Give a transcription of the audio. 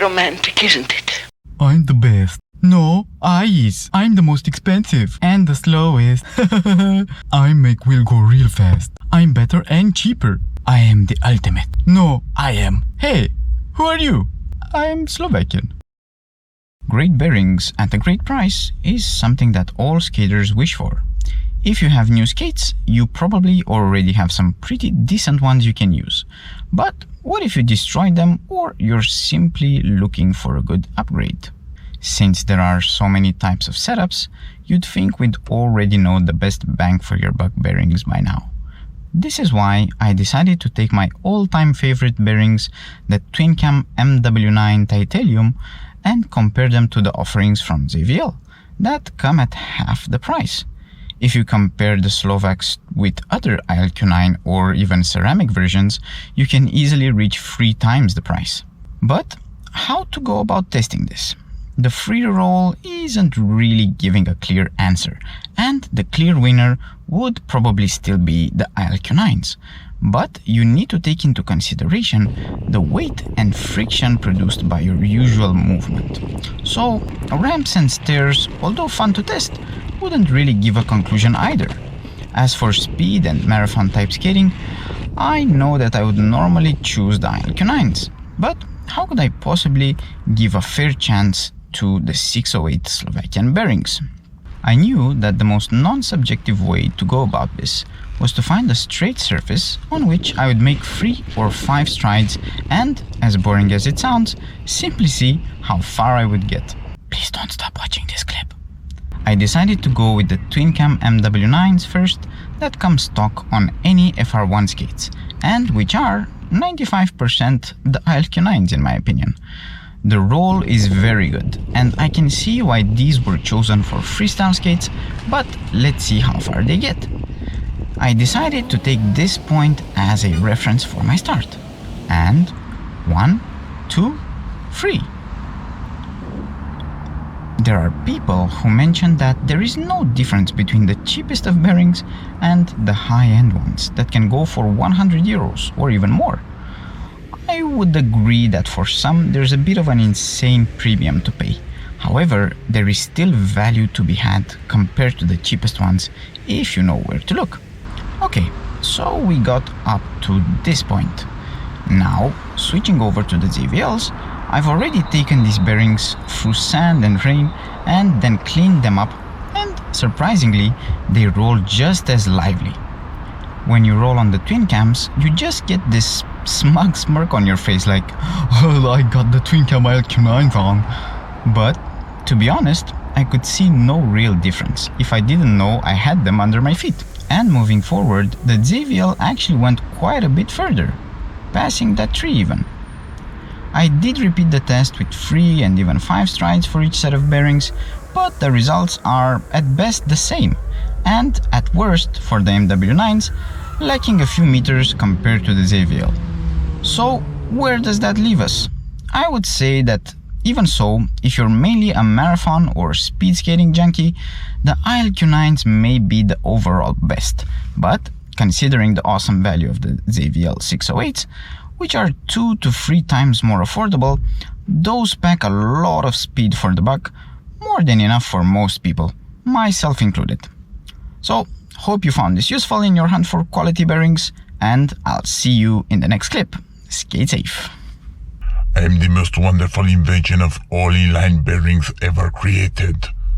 romantic, isn't it? I'm the best. No, I'm the most expensive and the slowest. I make wheel go real fast. I'm better and cheaper. I am the ultimate. No, I am. Hey, who are you? I'm Slovakian. Great bearings at a great price is something that all skaters wish for. If you have new skates, you probably already have some pretty decent ones you can use. But what if you destroy them or you're simply looking for a good upgrade? Since there are so many types of setups, you'd think we'd already know the best bang for your buck bearings by now. This is why I decided to take my all-time favorite bearings, the Twincam MW9 Titalium, and compare them to the offerings from ZVL that come at half the price. If you compare the Slovaks with other ILQ9 or even ceramic versions, you can easily reach 3 times the price. But how to go about testing this? The free roll isn't really giving a clear answer, and the clear winner would probably still be the ILQ9s. But you need to take into consideration the weight and friction produced by your usual movement. So ramps and stairs, although fun to test, wouldn't really give a conclusion either. As for speed and marathon type skating, I know that I would normally choose the ILQ9s, but how could I possibly give a fair chance to the 608 Slovakian bearings? I knew that the most non-subjective way to go about this was to find a straight surface on which I would make 3 or 5 strides and, as boring as it sounds, simply see how far I would get. Please don't stop watching this clip. I decided to go with the Twincam MW9s first that come stock on any FR1 skates, and which are 95% the ILQ9s in my opinion. The roll is very good, and I can see why these were chosen for freestyle skates, but let's see how far they get. I decided to take this point as a reference for my start. And 1, 2, 3. There are people who mention that there is no difference between the cheapest of bearings and the high-end ones that can go for 100 euros or even more. I would agree that for some there's a bit of an insane premium to pay. However, there is still value to be had compared to the cheapest ones if you know where to look. Okay, so we got up to this point. Now, switching over to the ZVLs, I've already taken these bearings through sand and rain and then cleaned them up, and surprisingly, they roll just as lively. When you roll on the Twincams, you just get this smug smirk on your face like, oh, I got the Twincam ILQ9 on. But, to be honest, I could see no real difference if I didn't know I had them under my feet. And moving forward, the ZVL actually went quite a bit further, passing that 3 even. I did repeat the test with 3 and even 5 strides for each set of bearings, but the results are at best the same, and at worst for the MW9s, lacking a few meters compared to the ZVL. So where does that leave us? I would say that even so, if you're mainly a marathon or speed skating junkie, the ILQ9s may be the overall best, but considering the awesome value of the ZVL 608s, which are 2 to 3 times more affordable, those pack a lot of speed for the buck, more than enough for most people, myself included. So, hope you found this useful in your hunt for quality bearings, and I'll see you in the next clip. Skate safe! I am the most wonderful invention of all inline bearings ever created.